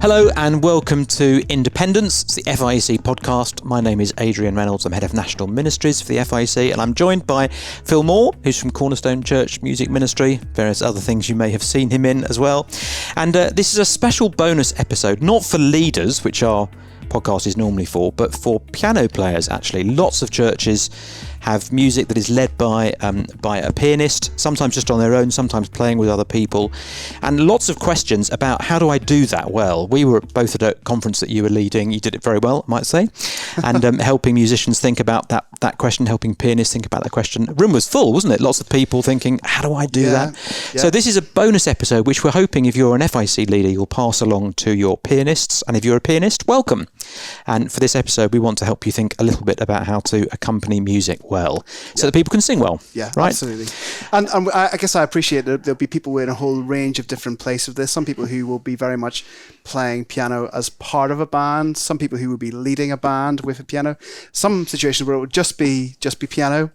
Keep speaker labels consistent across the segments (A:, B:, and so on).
A: Hello and welcome to Independence, it's the FIEC podcast. My name is Adrian Reynolds. I'm head of National Ministries for the FIEC, and I'm joined by Phil Moore, who's from Cornerstone Church Music Ministry, various other things you may have seen him in as well. And this is a special bonus episode, not for leaders, which our podcast is normally for, but for piano players actually. Lots of churches have music that is led by a pianist, sometimes just on their own, sometimes playing with other people, and lots of questions about how do I do that well. We were both at a conference that you were leading. You did it very well, I might say, and helping musicians think about that question, helping pianists think about that question. The room was full, wasn't it? Lots of people thinking, how do I do that? Yeah. So this is a bonus episode, which we're hoping if you're an FIEC leader, you'll pass along to your pianists, and if you're a pianist, welcome. And for this episode, we want to help you think a little bit about how to accompany music well, so that people can sing well.
B: Yeah,
A: right?
B: Absolutely. And I guess I appreciate that there'll be people in a whole range of different places of this. Some people who will be very much playing piano as part of a band. Some people who will be leading a band with a piano. Some situations where it would just be piano.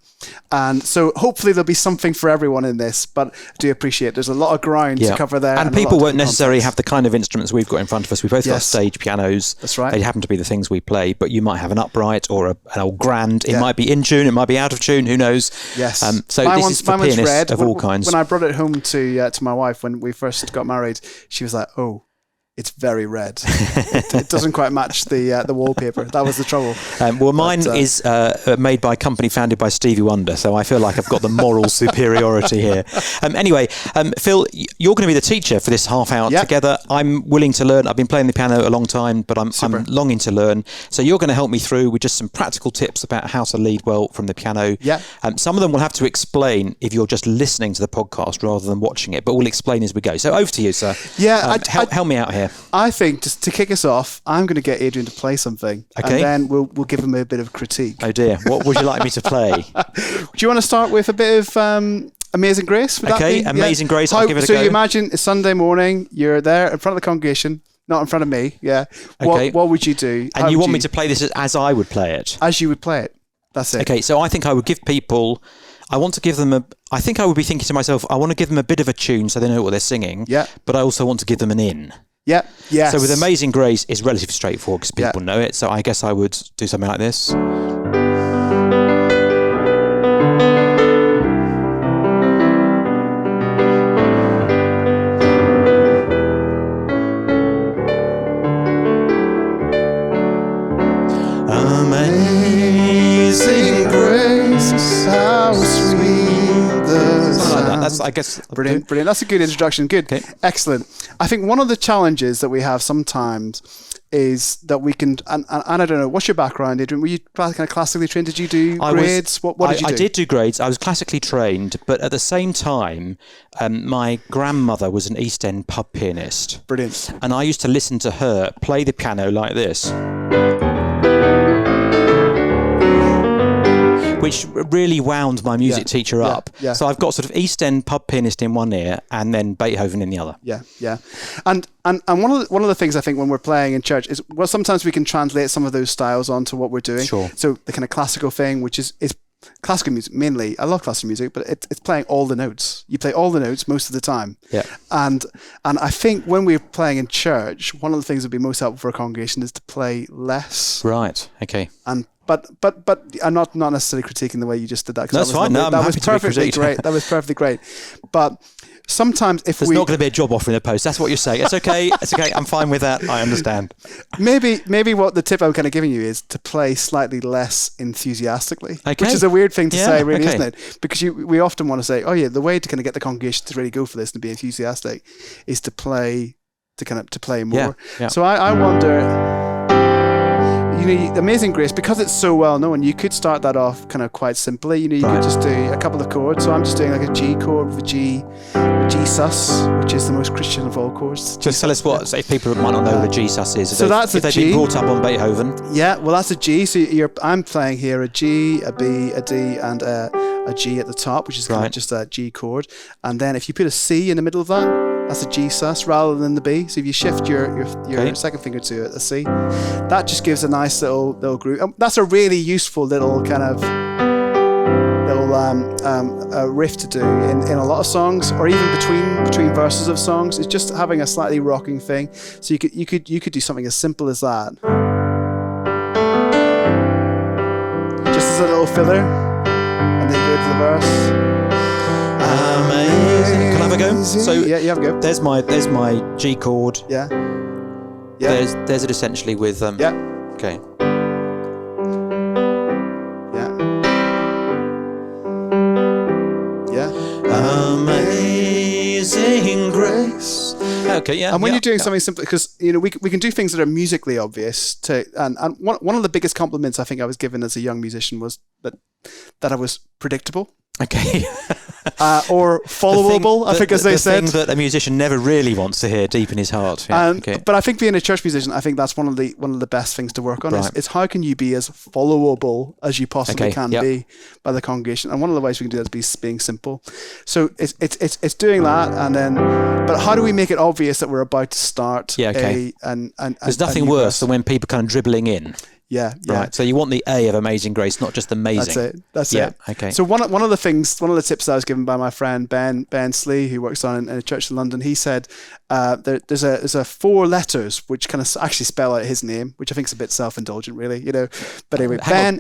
B: And so hopefully there'll be something for everyone in this. But I do appreciate there's a lot of ground to cover there.
A: And people won't necessarily have the kind of instruments we've got in front of us. We both got stage pianos.
B: That's right.
A: They happen to be the things we play, but you might have an upright or an old grand. It might be in tune, it might be out of tune, who knows?
B: Yes.
A: So this is for pianists of all kinds.
B: When I brought it home to my wife when we first got married, she was like, "Oh, it's very red. It doesn't quite match the wallpaper." That was the trouble.
A: Well, mine is made by a company founded by Stevie Wonder, so I feel like I've got the moral superiority here. Anyway, Phil, you're going to be the teacher for this half hour together. I'm willing to learn. I've been playing the piano a long time, but I'm longing to learn. So you're going to help me through with just some practical tips about how to lead well from the piano.
B: Yeah.
A: Some of them we'll have to explain if you're just listening to the podcast rather than watching it, but we'll explain as we go. So over to you, sir.
B: Yeah.
A: Help me out here.
B: I think, just to kick us off, I'm going to get Adrian to play something, and then we'll give him a bit of critique.
A: Oh dear, what would you like me to play?
B: Do you want to start with a bit of Amazing Grace? Would
A: okay, Amazing Grace, I'll give it a go.
B: So you imagine it's Sunday morning, you're there in front of the congregation, not in front of me, What would you do?
A: And you want me to play this as I would play it?
B: As you would play it, that's it.
A: Okay, so I think I would give people... I think I would be thinking to myself, I want to give them a bit of a tune so they know what they're singing, but I also want to give them an in.
B: Yeah, yes.
A: So with Amazing Grace, it's relatively straightforward because people know it. So I guess I would do something like this.
B: Amazing Grace, how sweet the sound.
A: That's, I guess,
B: brilliant. That's a good introduction. Good, excellent. I think one of the challenges that we have sometimes is that we can, and I don't know, what's your background, Adrian? Were you kind of classically trained? Did you do grades? What did you do?
A: I did do grades. I was classically trained, but at the same time, my grandmother was an East End pub pianist.
B: Brilliant.
A: And I used to listen to her play the piano like this, which really wound my music teacher up. Yeah. So I've got sort of East End pub pianist in one ear and then Beethoven in the other.
B: Yeah. And one of the things I think when we're playing in church is, well, sometimes we can translate some of those styles onto what we're doing.
A: Sure.
B: So the kind of classical thing, which is classical music mainly. I love classical music, but it's playing all the notes. You play all the notes most of the time.
A: Yeah.
B: And I think when we're playing in church, one of the things that would be most helpful for a congregation is to play less.
A: Right. Okay.
B: But I'm not necessarily critiquing the way you just did that.
A: That's fine. No, I'm happy to be critiqued.
B: Great. That was perfectly great. But sometimes if
A: there's not going to be a job offer in the post. That's what you're saying. It's okay. It's okay. I'm fine with that. I understand.
B: Maybe what the tip I'm kind of giving you is to play slightly less enthusiastically, which is a weird thing to say, really, isn't it? Because we often want to say, oh yeah, the way to kind of get the congregation to really go for this and be enthusiastic is to play more.
A: Yeah.
B: So I wonder. Amazing Grace, because it's so well known, you could start that off kind of quite simply. You could just do a couple of chords. So I'm just doing like a G chord with a G sus, which is the most Christian of all chords.
A: Just tell us what, if people might not know what a G sus is.
B: So that's a G.
A: If they've been brought up on Beethoven.
B: Yeah, well, that's a G. So I'm playing here a G, a B, a D, and a G at the top, which is kind of just a G chord. And then if you put a C in the middle of that, that's a G sus rather than the B. So if you shift your second finger to a C, that just gives a nice little groove. That's a really useful little kind of little riff to do in a lot of songs, or even between verses of songs, is just having a slightly rocking thing. So you could do something as simple as that, just as a little filler, and then go to the verse.
A: Amazing. Can I have a go? So
B: yeah, you have a go.
A: There's my G chord.
B: Yeah.
A: There's it essentially with
B: Yeah.
A: Okay. Amazing grace. Okay, yeah.
B: And when you're doing something simple, because we can do things that are musically obvious. And one of the biggest compliments I think I was given as a young musician was that I was predictable.
A: Okay.
B: Or followable, I think, as they said.
A: The thing that a musician never really wants to hear deep in his heart. Yeah, okay.
B: But I think being a church musician, I think that's one of the best things to work on. Right. Is how can you be as followable as you possibly can be by the congregation. And one of the ways we can do that is being simple. So it's doing that, and then, but how do we make it obvious that we're about to start?
A: Yeah, okay. There's nothing worse than when people kind of dribbling in.
B: Yeah.
A: Right. So you want the A of Amazing Grace, not just amazing.
B: That's it.
A: Okay.
B: So one of the tips that I was given by my friend Ben Slee, who works in a church in London, he said there's a 4 letters which kind of actually spell out his name, which I think is a bit self-indulgent, really, But anyway,
A: Ben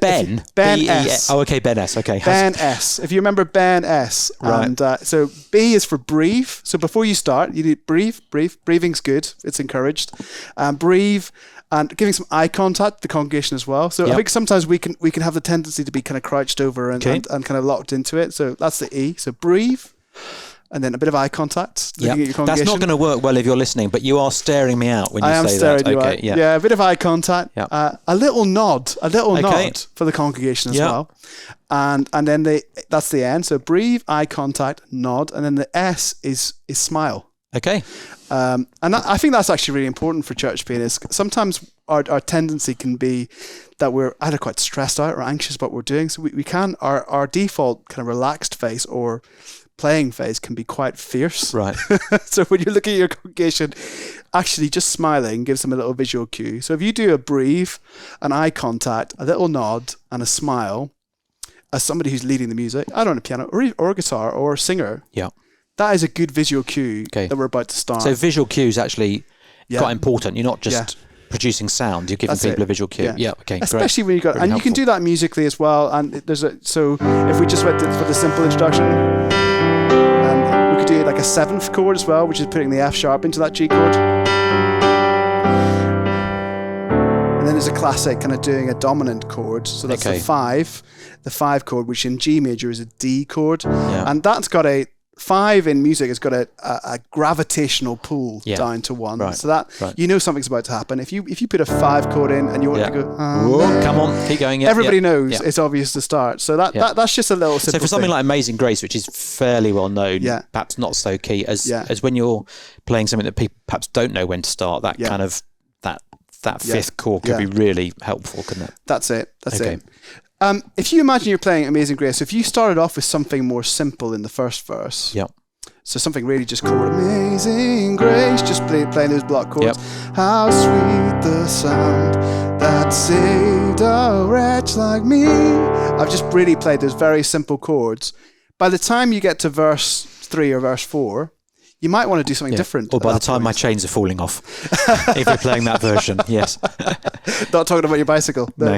B: S.
A: Oh, okay, Ben S. Okay.
B: Ben S. If you remember Ben S.
A: Right.
B: And so B is for breathe. So before you start, you need breathe. Breathing's good. It's encouraged. Breathe. And giving some eye contact to the congregation as well. So I think sometimes we can have the tendency to be kind of crouched over and kind of locked into it. So that's the E. So breathe, and then a bit of eye contact. Looking at your congregation.
A: That's not going to work well if you're listening, but you are staring me out when you say that.
B: I am staring you out. Yeah, a bit of eye contact.
A: Yep.
B: A little nod for the congregation as well. And then that's the N. So breathe, eye contact, nod, and then the S is smile.
A: Okay.
B: And I think that's actually really important for church pianists. Sometimes our tendency can be that we're either quite stressed out or anxious about what we're doing. So we can, our default kind of relaxed face or playing face can be quite fierce.
A: Right.
B: So when you're looking at your congregation, actually just smiling gives them a little visual cue. So if you do a breathe, an eye contact, a little nod, and a smile, as somebody who's leading the music, I don't know, piano or a guitar or a singer.
A: Yeah.
B: That is a good visual cue that we're about to start.
A: So visual cue is actually quite important. You're not just producing sound. You're giving people a visual cue. Yeah. Okay.
B: Especially
A: great.
B: when you got, really and helpful. You can do that musically as well. And so if we just went for the simple introduction, and we could do like a 7th chord as well, which is putting the F sharp into that G chord. And then there's a classic kind of doing a dominant chord. So that's the 5 chord, which in G major is a D chord, and that's got a 5 in music has got a gravitational pull down to 1, so that something's about to happen. If you put a 5 chord in and you want to go,
A: come on, keep going.
B: Everybody knows it's obvious to start. So that's just a little simple.
A: So for something like Amazing Grace, which is fairly well known, perhaps not so key as when you're playing something that people perhaps don't know when to start. That kind of that 5th chord could be really helpful, couldn't it?
B: That's it. If you imagine you're playing Amazing Grace, if you started off with something more simple in the first verse, so something really just called Amazing Grace, just playing those block chords. How sweet the sound that saved a wretch like me. I've just really played those very simple chords. By the time you get to verse 3 or verse 4, you might want to do something different.
A: Or by the time my chains are falling off, if you're playing that version, yes.
B: Not talking about your bicycle.
A: No.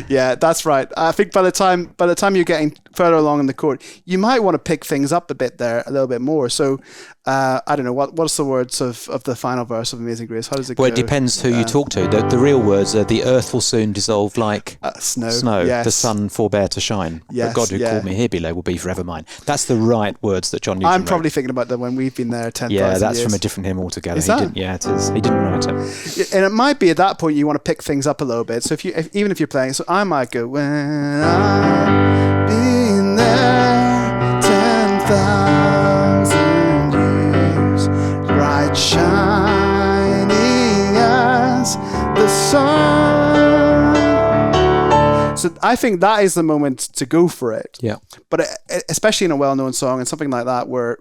B: Yeah, that's right. I think by the time you're getting further along in the chord, you might want to pick things up a bit there, a little bit more. So, I don't know, what's the words of the final verse of Amazing Grace? How does it go?
A: Well, it depends who you talk to. The real words are, the earth will soon dissolve like snow.
B: Yes.
A: The sun forbear to shine.
B: Yes.
A: But God who called me here below will be forever mine. That's the right words that John Newton
B: I'm probably
A: wrote.
B: thinking about that when we've been there 10,000 years.
A: Yeah, that's from a different hymn altogether.
B: Is that?
A: It is. He didn't write it.
B: And it might be at that point you want to pick things up a little bit. So even if you're playing, so I might go, when I've been there 10,000 years, bright shining as the sun. So I think that is the moment to go for it.
A: Yeah.
B: But especially in a well-known song and something like that, where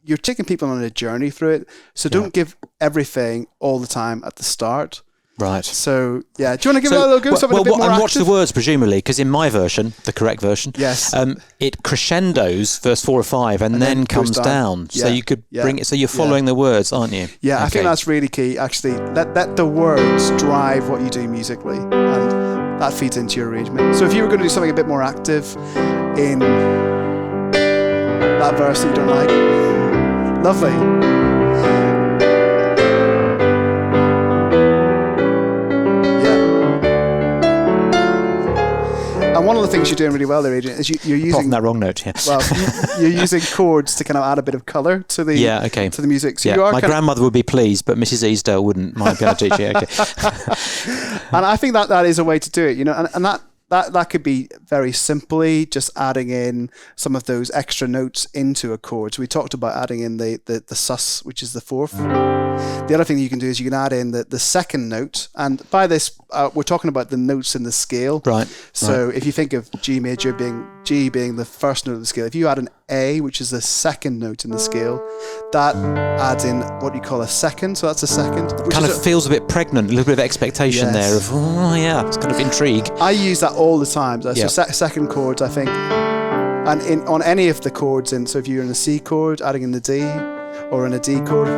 B: you're taking people on a journey through it. So don't give everything all the time at the start.
A: Right.
B: So, yeah. Do you want to give it a little go? Something a bit more
A: and
B: active?
A: watch the words, presumably, because in my version, the correct version,
B: yes,
A: it crescendos verse 4 or 5 and then comes down.
B: Yeah.
A: So you could bring it. So you're following the words, aren't you?
B: Yeah, okay. I think that's really key. Actually, let the words drive what you do musically, and that feeds into your arrangement. So if you were going to do something a bit more active in that verse that you don't like, lovely. And one of the things you're doing really well there, Adrian, is you're using...
A: Apart from that wrong note, yeah.
B: Well, you're using chords to kind of add a bit of colour to the to the music. So you are
A: my grandmother would be pleased, but Mrs. Easdale wouldn't. My piano teacher, okay.
B: And I think that is a way to do it, and that could be very simply just adding in some of those extra notes into a chord. So we talked about adding in the sus, which is the fourth. The other thing you can do is you can add in the second note, and by this we're talking about the notes in the scale.
A: Right.
B: So if you think of G major being the first note of the scale, if you add an A, which is the second note in the scale, that adds in what you call a second. So that's a second. Which
A: kind of feels a bit pregnant, a little bit of expectation there of, it's kind of intrigue.
B: I use that all the time. So second chords, I think, and on any of the chords, so if you're in a C chord, adding in the D, or in a D chord,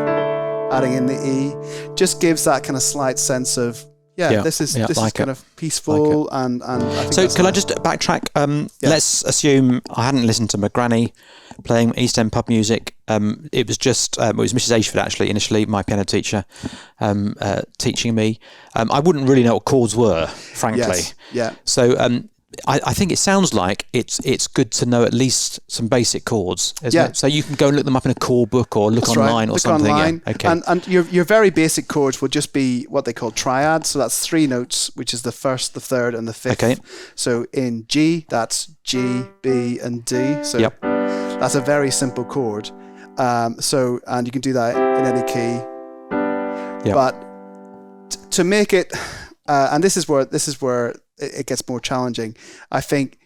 B: adding in the E, just gives that kind of slight sense of this is kind of peaceful and I think
A: so can I just backtrack? Let's assume I hadn't listened to my granny playing East End pub music. It was just it was Mrs. Ashford actually initially, my piano teacher, teaching me. I wouldn't really know what chords were, frankly.
B: Yes. Yeah.
A: So I think it sounds like it's good to know at least some basic chords, isn't it? So you can go and look them up in a chord book or look online or something.
B: Online.
A: Yeah. Okay.
B: And your very basic chords will just be what they call triads. So that's 3 notes, which is the first, the third, and the fifth. Okay. So in G, that's G, B, and D. So that's a very simple chord. And you can do that in any key. Yep. But to make it, and this is where it gets more challenging. I think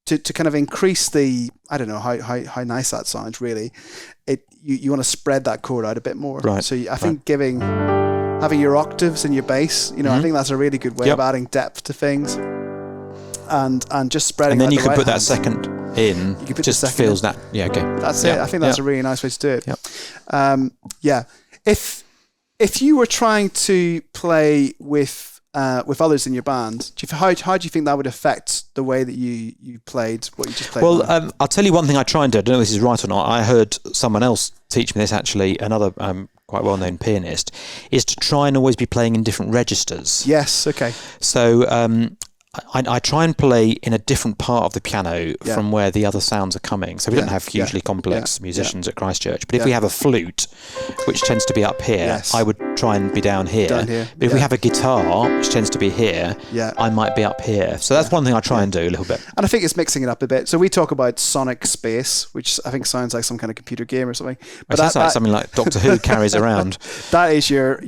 B: to kind of increase the, I don't know how nice that sounds really. You want to spread that chord out a bit more.
A: Right.
B: So I think having your octaves in your bass, I think that's a really good way of adding depth to things. And just spreading.
A: And then
B: out
A: you
B: the
A: can
B: right
A: put that
B: hands.
A: second in. You can put just the second feels in. That. Yeah. Okay.
B: That's it. I think that's a really nice way to do it. If you were trying to play with others in your band, how do you think that would affect the way that you played what you just played?
A: Well, I'll tell you one thing I try and do. I don't know if this is right or not. I heard someone else teach me this actually, another quite well-known pianist, is to try and always be playing in different registers.
B: Yes, okay.
A: So I try and play in a different part of the piano from where the other sounds are coming. So we don't have hugely complex musicians at Christchurch. But if we have a flute, which tends to be up here, I would try and be down here. But if we have a guitar, which tends to be here, I might be up here. So that's one thing I try and do a little bit.
B: And I think it's mixing it up a bit. So we talk about sonic space, which I think sounds like some kind of computer game or something.
A: But that's like something like Doctor Who carries around.
B: That is your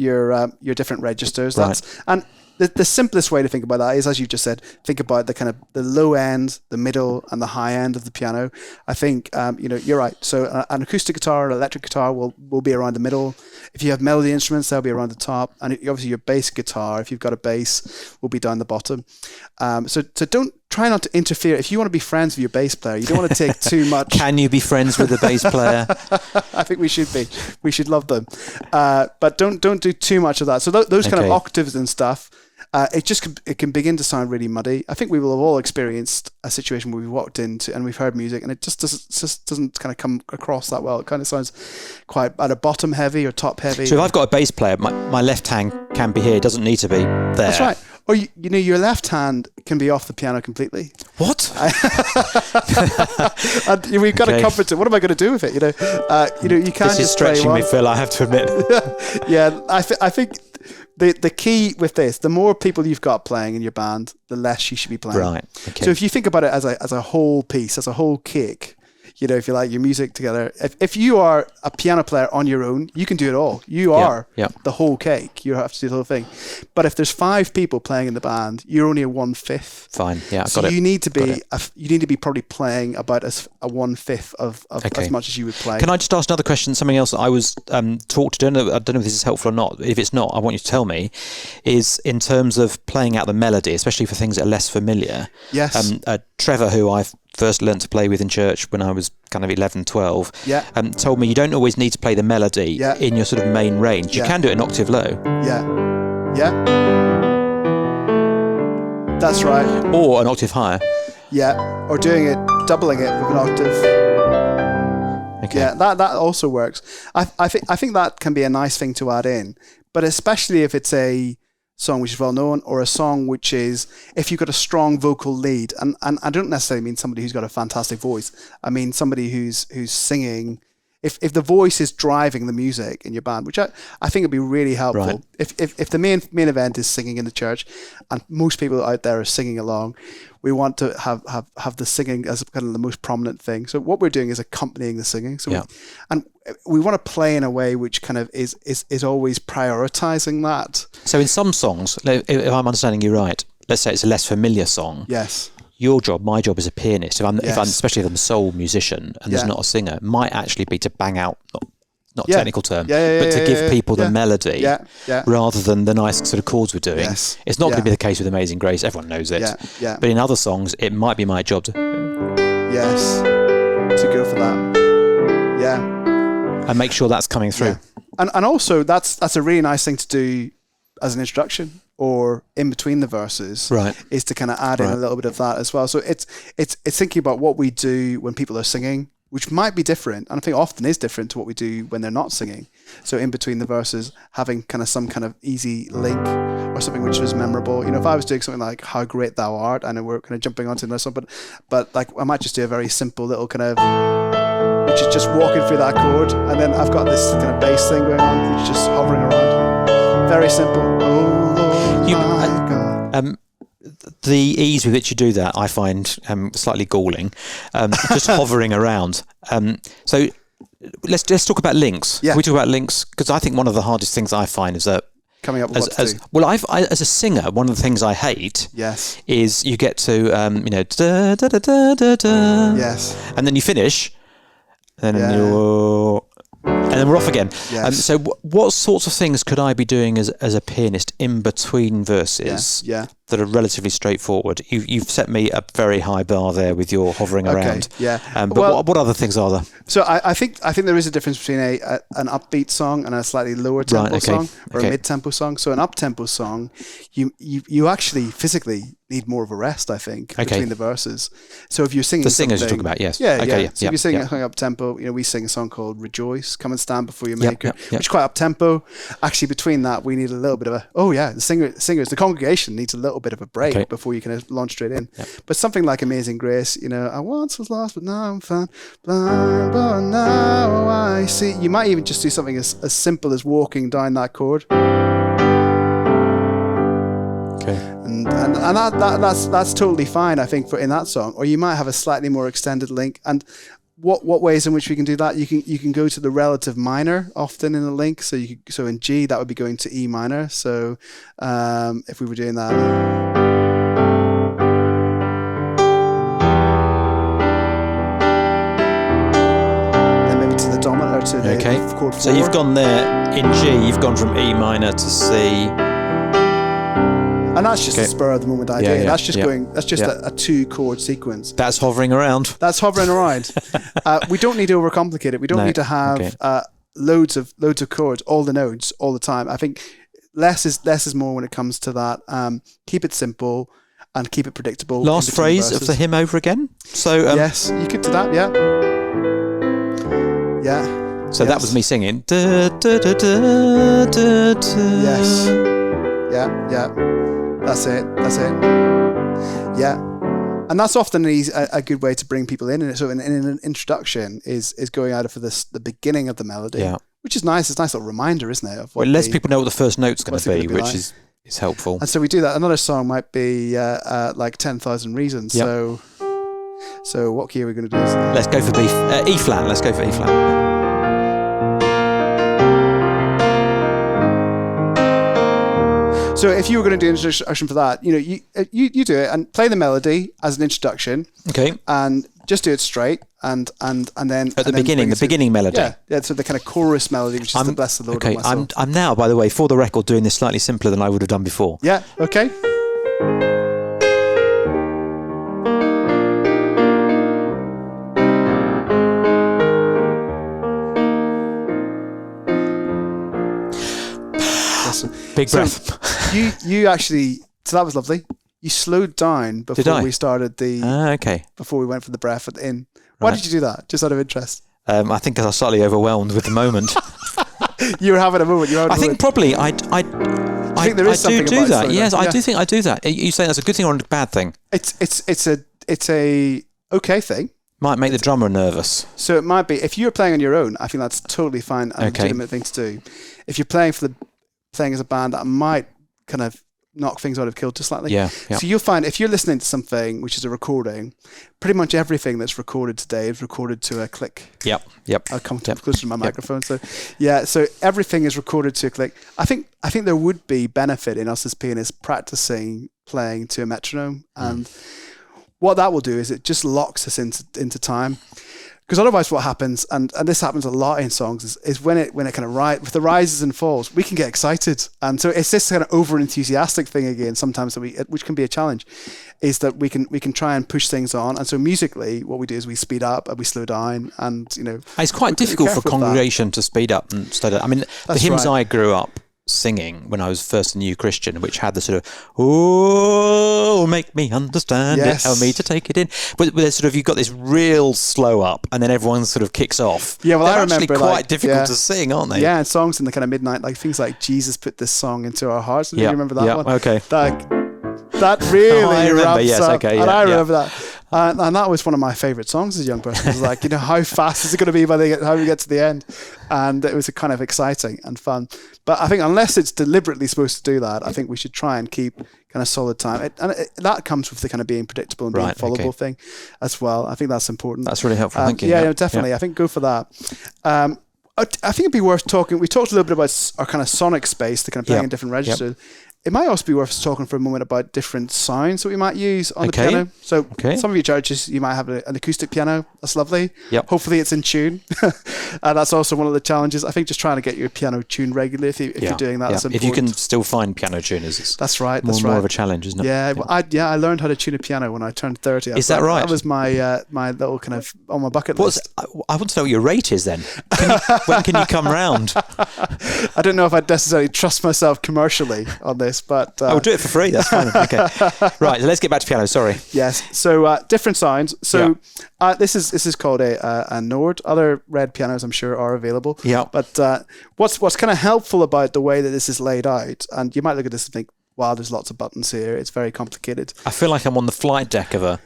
B: different registers.
A: Right.
B: And the simplest way to think about that is, as you just said, think about the kind of the low end, the middle, and the high end of the piano. I think you're right. So an acoustic guitar, an electric guitar will be around the middle. If you have melody instruments, they'll be around the top, and obviously your bass guitar, if you've got a bass, will be down the bottom. So try not to interfere. If you want to be friends with your bass player, you don't want to take too much.
A: Can you be friends with the bass player?
B: I think we should be. We should love them, but don't do too much of that. So those kind of octaves and stuff. It can begin to sound really muddy. I think we will have all experienced a situation where we've walked into and we've heard music and it just doesn't kind of come across that well. It kind of sounds quite either bottom heavy or top heavy.
A: So if I've got a bass player, my left hand can be here. It doesn't need to be there.
B: That's right. Or your left hand can be off the piano completely.
A: What?
B: And we've got to comfort it. What am I going to do with it? You can't.
A: This is stretching me, Phil. I have to admit.
B: Yeah, I think. The key with this, the more people you've got playing in your band, the less you should be playing.
A: Right. Okay.
B: So if you think about it as a whole piece, as a whole cake, if you like your music together. If you are a piano player on your own, you can do it all. You are the whole cake. You have to do the whole thing. But if there's 5 people playing in the band, you're only a 1/5.
A: Fine. Yeah.
B: So
A: got it.
B: you need to be probably playing about a 1/5 of as much as you would play.
A: Can I just ask another question? Something else that I was taught to do. I don't know if this is helpful or not. If it's not, I want you to tell me. Is in terms of playing out the melody, especially for things that are less familiar.
B: Yes.
A: Trevor, who I first learnt to play with in church when I was kind of 11, 12, told me you don't always need to play the melody in your sort of main range. You can do it an octave low.
B: Yeah. That's right.
A: Or an octave higher.
B: Yeah. Or doubling it with an octave.
A: Okay.
B: Yeah, that also works. I think that can be a nice thing to add in, but especially if it's a song which is well known, or a song which is, if you've got a strong vocal lead, and I don't necessarily mean somebody who's got a fantastic voice. I mean somebody who's singing. If the voice is driving the music in your band, which I think would be really helpful.
A: Right.
B: If the main event is singing in the church, and most people out there are singing along, we want to have the singing as kind of the most prominent thing. So what we're doing is accompanying the singing. So we want to play in a way which kind of is always prioritizing that.
A: So in some songs, if I'm understanding you right, let's say it's a less familiar song.
B: Yes.
A: My job as a pianist, especially if I'm a sole musician and there's not a singer, might actually be to bang out, not technical term, but to give people the melody rather than the nice sort of chords we're doing.
B: Yes.
A: It's not going to be the case with Amazing Grace. Everyone knows it.
B: Yeah.
A: But in other songs, it might be my job to
B: go for that. Yeah.
A: And make sure that's coming through.
B: Yeah. And also that's a really nice thing to do as an introduction or in between the verses,
A: right,
B: is to kind of add in a little bit of that as well. So it's thinking about what we do when people are singing, which might be different, and I think often is different to what we do when they're not singing. So in between the verses, having kind of some kind of easy link or something which was memorable. If I was doing something like "How Great Thou Art," I know we're kind of jumping onto another song, but like I might just do a very simple little kind of, which is just walking through that chord, and then I've got this kind of bass thing going on, which is just hovering around. Very simple. Oh Lord, my God.
A: The ease with which you do that, I find slightly galling. Just hovering around. So let's talk about links.
B: Yeah.
A: We talk about links because I think one of the hardest things I find is that
B: coming up with what to do.
A: As a singer, one of the things I hate is you get to da, da, da, da, da, da,
B: yes,
A: and then you finish, and then and then we're off again.
B: Yes.
A: So what sorts of things could I be doing as a pianist in between verses that are relatively straightforward? You've set me a very high bar there with your hovering around.
B: Yeah.
A: But what other things are there?
B: So I think there is a difference between an upbeat song and a slightly lower tempo song or a mid-tempo song. So an up-tempo song, you actually physically need more of a rest, I think, between the verses. So if you're singing
A: the singers you're talking about, yes.
B: So if you're singing something up-tempo, we sing a song called Rejoice, Come and Stand Before Your Maker, which is quite up-tempo. Actually, between that, we need a little bit of the congregation needs a little bit of a break before you can launch straight in. But something like Amazing Grace, I once was lost, but now I'm found, blind, but now I see. You might even just do something as simple as walking down that chord. And that's totally fine, I think, for in that song. Or you might have a slightly more extended link. And what ways in which we can do that? You can go to the relative minor often in a link. So in G that would be going to E minor. So if we were doing that, then maybe to the dominant or to the chord 4.
A: So you've gone there in G. You've gone from E minor to C.
B: And that's just a spur of the moment idea. That's just a 2-chord sequence.
A: That's hovering around.
B: We don't need to overcomplicate it. We don't need to have loads of chords, all the notes, all the time. I think less is more when it comes to that. Keep it simple and keep it predictable.
A: Last phrase of the hymn over again. So
B: yes, you could do that. Yeah.
A: So that was me singing. Da, da, da, da, da, da.
B: Yes. Yeah. That's it. Yeah. And that's often a good way to bring people in. And so in an introduction is going out for the beginning of the melody, which is nice. It's a nice little reminder, isn't it? Of
A: it lets people know what the first note's going to be, which is helpful.
B: And so we do that. Another song might be like 10,000 Reasons.
A: Yep.
B: So So what key are we going to do?
A: Let's go for E flat. Let's go for E flat.
B: So if you were going to do an introduction for that, you do it and play the melody as an introduction.
A: Okay.
B: And just do it straight, and then
A: at the beginning melody.
B: Yeah. So the kind of chorus melody, which is the bless the Lord.
A: Okay.
B: Of my soul.
A: I'm now, by the way, for the record, doing this slightly simpler than I would have done before.
B: Yeah. Okay.
A: Big breath.
B: So you actually, so that was lovely. You slowed down before we started before we went for the breath at the end. Why did you do that? Just out of interest.
A: I think I was slightly overwhelmed with the moment.
B: You were having a moment.
A: I think probably I
B: think there is something
A: do
B: about
A: that. Yes, I do think I do that. Are you saying that's a good thing or a bad thing?
B: It's a okay thing.
A: Might make the drummer nervous.
B: So it might be, if you're playing on your own, I think that's totally fine and a legitimate thing to do. If you're playing as a band, that might kind of knock things out of kilter slightly.
A: Yeah.
B: So you'll find if you're listening to something which is a recording, pretty much everything that's recorded today is recorded to a click.
A: Yep.
B: I'll come closer to my microphone. So so everything is recorded to a click. I think there would be benefit in us as pianists practicing playing to a metronome, and what that will do is it just locks us into time. Because otherwise what happens, and this happens a lot in songs, is when it kind of with the rises and falls, we can get excited. And so it's this kind of over-enthusiastic thing again, sometimes, which can be a challenge, is that we can try and push things on. And so musically, what we do is we speed up and we slow down. And,
A: it's quite difficult for a congregation to speed up and slow down. I mean, the hymns I grew up singing when I was first a new Christian, which had the sort of, oh, make me understand it, help me to take it in. But there's sort of, you've got this real slow up, and then everyone sort of kicks off.
B: Yeah, well,
A: they're
B: I remember
A: actually quite difficult to sing, aren't they?
B: Yeah, and songs in the kind of midnight, like things like Jesus Put This Song Into Our Hearts. Do you remember that one?
A: Okay.
B: That really
A: ramps
B: up.
A: Okay,
B: and I remember that. And that was one of my favourite songs as a young person. It was like, how fast is it going to be by how we get to the end? And it was kind of exciting and fun. But I think unless it's deliberately supposed to do that, I think we should try and keep kind of solid time. That comes with the kind of being predictable and being followable thing as well. I think that's important.
A: That's really helpful. Thank you.
B: Yeah, definitely. I think go for that. I think it'd be worth talking. We talked a little bit about our kind of sonic space, the kind of playing in different registers. It might also be worth us talking for a moment about different sounds that we might use on the piano. So some of your churches, you might have an acoustic piano. That's lovely.
A: Yep.
B: Hopefully it's in tune. That's also one of the challenges. I think just trying to get your piano tuned regularly if you're doing that. Is important.
A: If you can still find piano tuners,
B: that's right.
A: More of a challenge, isn't it?
B: Yeah. Well, I learned how to tune a piano when I turned 30.
A: Is that right?
B: That was my my little kind of on my bucket list.
A: I want to know what your rate is then. When can you come round?
B: I don't know if I'd necessarily trust myself commercially on this, but
A: I will do it for free. That's fine. Okay. Right. So let's get back to piano. Sorry.
B: Yes. So different sounds. So this is called a Nord. Other red pianos, I'm sure, are available.
A: Yeah.
B: But what's kind of helpful about the way that this is laid out, and you might look at this and think, wow, there's lots of buttons here. It's very complicated.
A: I feel like I'm on the flight deck of a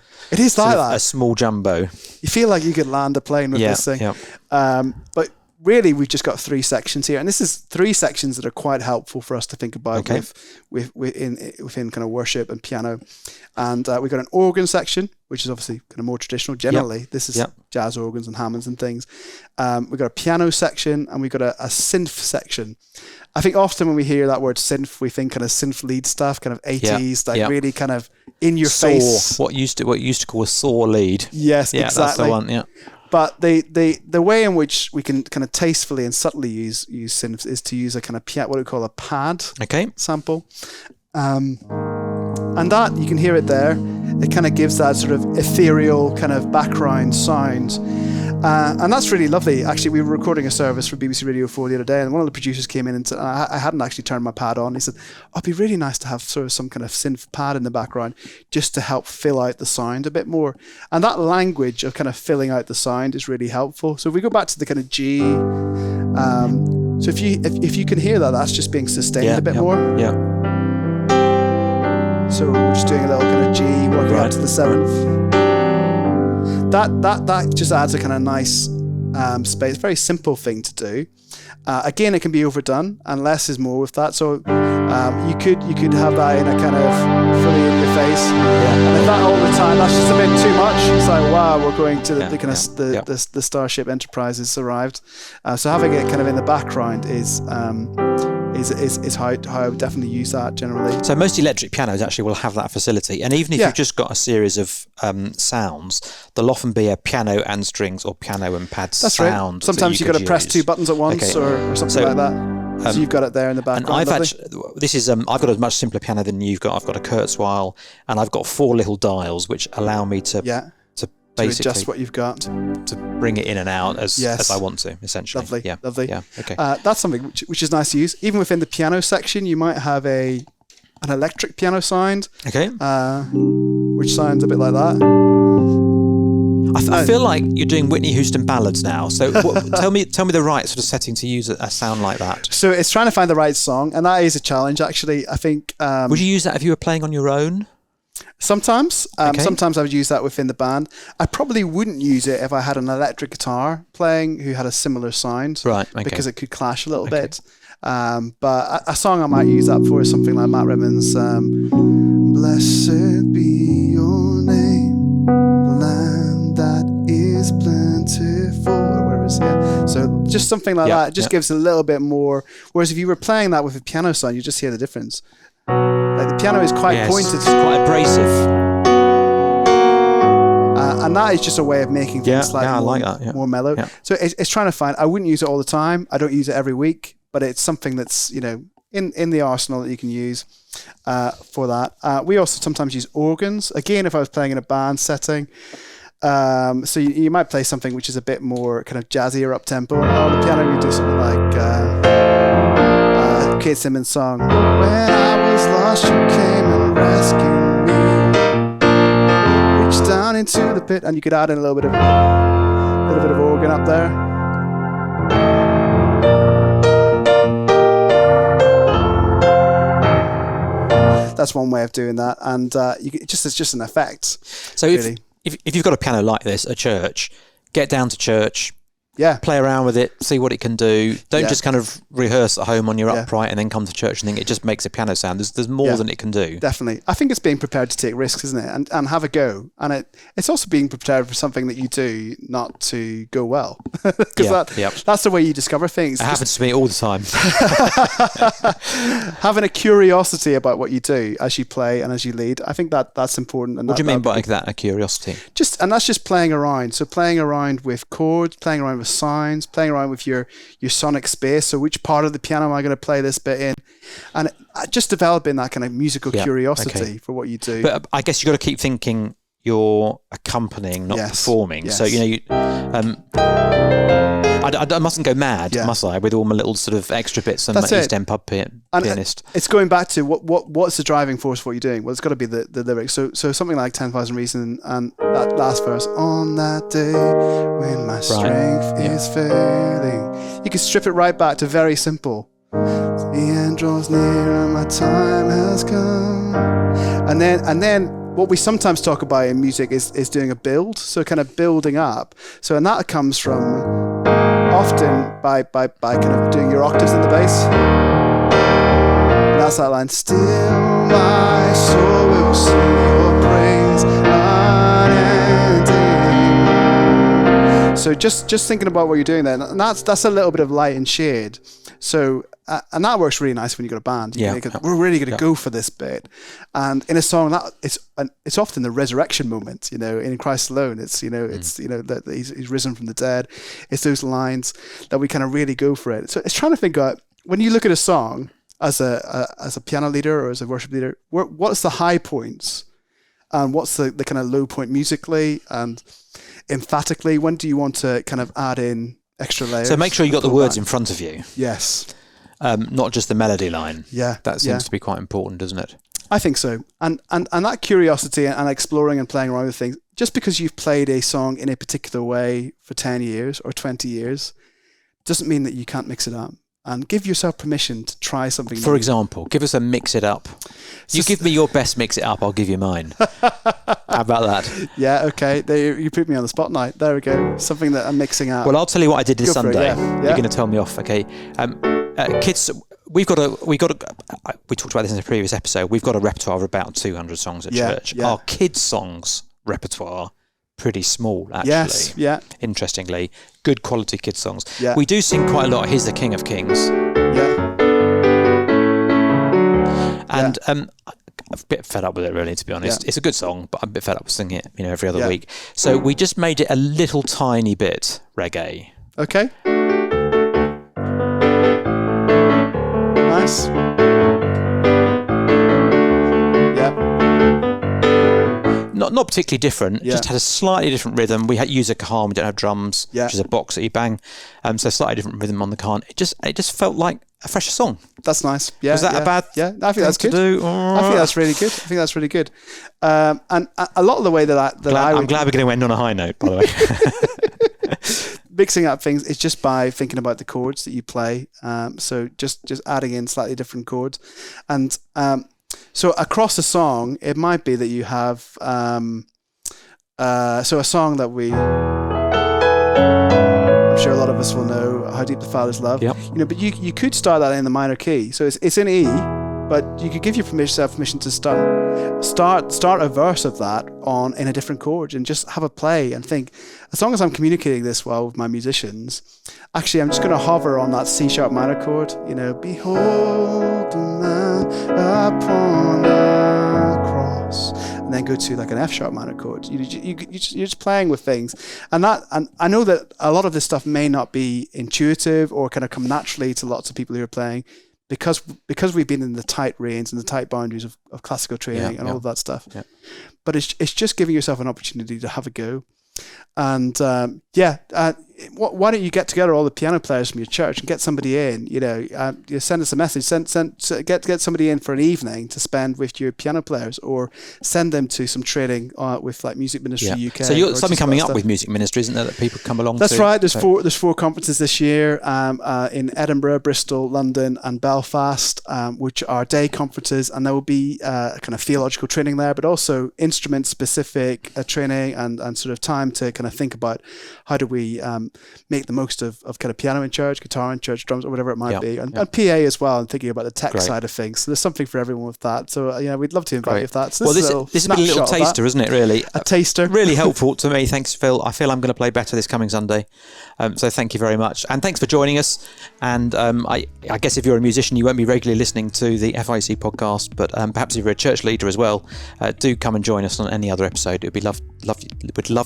A: small jumbo.
B: You feel like you could land a plane with this thing.
A: Yeah.
B: But really, we've just got 3 sections here, and this is 3 sections that are quite helpful for us to think about within kind of worship and piano. And we've got an organ section, which is obviously kind of more traditional. Generally, this is jazz organs and Hammonds and things. We've got a piano section, and we've got a synth section. I think often when we hear that word synth, we think kind of synth lead stuff, kind of 80s, really kind of in your face.
A: What used to call a saw lead.
B: Yes, exactly.
A: That's the one. Yeah.
B: But the way in which we can kind of tastefully and subtly use synths is to use a kind of what we call a pad sample. And that, you can hear it there. It kind of gives that sort of ethereal kind of background sound. And that's really lovely. Actually, we were recording a service for BBC Radio 4 the other day, and one of the producers came in and I hadn't actually turned my pad on. He said, it'd be really nice to have sort of some kind of synth pad in the background just to help fill out the sound a bit more. And that language of kind of filling out the sound is really helpful. So if we go back to the kind of G, so if you can hear that, that's just being sustained a bit more.
A: Yeah.
B: So we're just doing a little kind of G, working out to the 7th. That just adds a kind of nice space. Very simple thing to do. Again, it can be overdone, and less is more with that. So you could have that in a kind of fully in your face, and if that all the time, that's just a bit too much. It's like, wow, we're going to the Starship Enterprise has arrived. So having it kind of in the background is how I would definitely use that generally.
A: So most electric pianos actually will have that facility, and even if you've just got a series of sounds, there'll often be a piano and strings or piano and pad sound.
B: Right. Sometimes you've got to press two buttons at once or something like that. So you've got it there in the background.
A: And I've got a much simpler piano than you've got. I've got a Kurzweil, and I've got 4 little dials which allow me to basically
B: adjust what you've got,
A: to bring it in and out as I want to, essentially.
B: Lovely.
A: Yeah. Okay.
B: That's something which is nice to use. Even within the piano section, you might have an electric piano sound.
A: Okay.
B: Which sounds a bit like that.
A: I feel like you're doing Whitney Houston ballads now. So tell me the right sort of setting to use a sound like that.
B: So it's trying to find the right song, and that is a challenge, actually. I think.
A: Would you use that if you were playing on your own?
B: Sometimes. Sometimes I would use that within the band. I probably wouldn't use it if I had an electric guitar playing who had a similar sound.
A: Right. Okay.
B: Because it could clash a little bit. But a song I might use that for is something like Matt Ribbon's Blessed be your name, the land that is plentiful, or whatever it is. Yeah. So just something like that. It just gives a little bit more. Whereas if you were playing that with a piano sound, you just hear the difference. Like the piano is quite pointed.
A: It's quite abrasive.
B: And that is just a way of making things slightly more mellow. Yeah. So it's trying to find, I wouldn't use it all the time. I don't use it every week, but it's something that's, in the arsenal that you can use for that. We also sometimes use organs. Again, if I was playing in a band setting, so you might play something which is a bit more kind of jazzy or up-tempo. On the piano, you do something like Kate Simmons' song, When I Was Lost, You Came and Rescued Me, reached down into the pit, and you could add in a little bit of organ up there. That's one way of doing that, and it's just an effect.
A: So really. If you've got a piano like this at church, get down to church, play around with it, see what it can do. Don't just kind of rehearse at home on your upright and then come to church and think it just makes a piano sound. There's more than it can do.
B: Definitely. I think it's being prepared to take risks, isn't it? And have a go. And it's also being prepared for something that you do not to go well. Because that's the way you discover things.
A: It happens to me all the time.
B: Having a curiosity about what you do as you play and as you lead, I think that's important. And
A: what do you mean by that, a curiosity?
B: That's just playing around. So playing around with chords, playing around with sounds, playing around with your sonic space. So which part of the piano am I going to play this bit in? And just developing that kind of musical curiosity for what you do.
A: But I guess you've got to keep thinking you're accompanying, not performing.
B: Yes.
A: So, I mustn't go mad, must I, with all my little sort of extra bits and my East End pub pianist.
B: It's going back to what's the driving force for what you're doing? Well, it's got to be the lyrics. So something like 10,000 Reasons and that last verse, on that day when my strength is failing. You can strip it right back to very simple. The end draws near and my time has come. And then what we sometimes talk about in music is doing a build, so kind of building up. So, and that comes from often by kind of doing your octaves in the bass. And that's that line, still my soul will sing your praise unending. So just thinking about what you're doing there, and that's a little bit of light and shade. So, and that works really nice when you've got a band. We're really going to go for this bit. And in a song, it's often the resurrection moment, in Christ alone. It's, that he's risen from the dead. It's those lines that we kind of really go for it. So it's trying to think out, when you look at a song as a piano leader or as a worship leader, what's the high points and what's the kind of low point musically and emphatically? When do you want to kind of add in extra layers?
A: So make sure you got the words in front of you.
B: Yes.
A: Not just the melody line.
B: Yeah.
A: That seems to be quite important, doesn't it?
B: I think so. And that curiosity and exploring and playing around with things, just because you've played a song in a particular way for 10 years or 20 years, doesn't mean that you can't mix it up. and give yourself permission to try something new.
A: For example, give us a mix it up. You give me your best mix it up, I'll give you mine. How about that?
B: Yeah, okay. You put me on the spot now. There we go. Something that I'm mixing up.
A: Well, I'll tell you what I did this Sunday.
B: Yeah.
A: You're going to tell me off, okay? Kids, we talked about this in a previous episode. We've got a repertoire of about 200 songs at church.
B: Yeah.
A: Our kids' songs repertoire, pretty small, actually.
B: Yes, yeah.
A: Interestingly, good quality kids' songs.
B: Yeah.
A: We do sing quite a lot. He's the King of Kings.
B: Yeah.
A: And I'm a bit fed up with it, really, to be honest. It's a good song, but I'm a bit fed up with singing it, every other week. So we just made it a little tiny bit reggae.
B: Okay. Nice.
A: Not particularly different. Just had a slightly different rhythm. We use a cajon. We don't have drums, which is a box that you bang. So slightly different rhythm on the cajon. It just felt like a fresher song.
B: That's nice. Yeah.
A: Was that a bad?
B: Yeah, I think that's good.
A: To do?
B: I think that's really good. And a lot of the way I'm
A: glad we're going to end on a high note, by the way.
B: Mixing up things is just by thinking about the chords that you play. So just adding in slightly different chords, and so across a song, it might be that you have so a song that I'm sure a lot of us will know, How Deep the Father's Love.
A: Yep.
B: But you could start that in the minor key. So it's in E, but you could give yourself permission to start a verse of that in a different chord and just have a play and think, as long as I'm communicating this well with my musicians, actually I'm just going to hover on that C sharp minor chord. Behold the Lamb upon the cross, and then go to like an F sharp minor chord. You're just playing with things, and I know that a lot of this stuff may not be intuitive or kind of come naturally to lots of people who are playing, because we've been in the tight range and the tight boundaries of classical training and all of that stuff. Yeah. But it's just giving yourself an opportunity to have a go. And why don't you get together all the piano players from your church and get somebody in? You send us a message. Get somebody in for an evening to spend with your piano players, or send them to some training with like Music Ministry UK.
A: So you're something coming up with Music Ministry, isn't there, that people come along?
B: That's right. There's four conferences this year in Edinburgh, Bristol, London, and Belfast, which are day conferences, and there will be kind of theological training there, but also instrument specific training and sort of time to kind of think about how do we make the most of kind of piano in church, guitar in church, drums, or whatever it might be, and PA as well, and thinking about the tech side of things. So there's something for everyone with that. So we'd love to invite you with that. So this
A: has been a little taster, isn't it? Really,
B: a taster.
A: Really helpful to me. Thanks, Phil. I feel I'm going to play better this coming Sunday. So thank you very much, and thanks for joining us. And I guess if you're a musician, you won't be regularly listening to the FIEC podcast, but perhaps if you're a church leader as well, do come and join us on any other episode. We'd love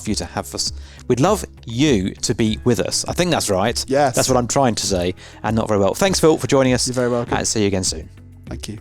A: you to have us. We'd love you to be with us. I think that's right.
B: Yes.
A: That's what I'm trying to say, and not very well. Thanks, Phil, for joining us.
B: You're very welcome.
A: And see you again soon.
B: Thank you.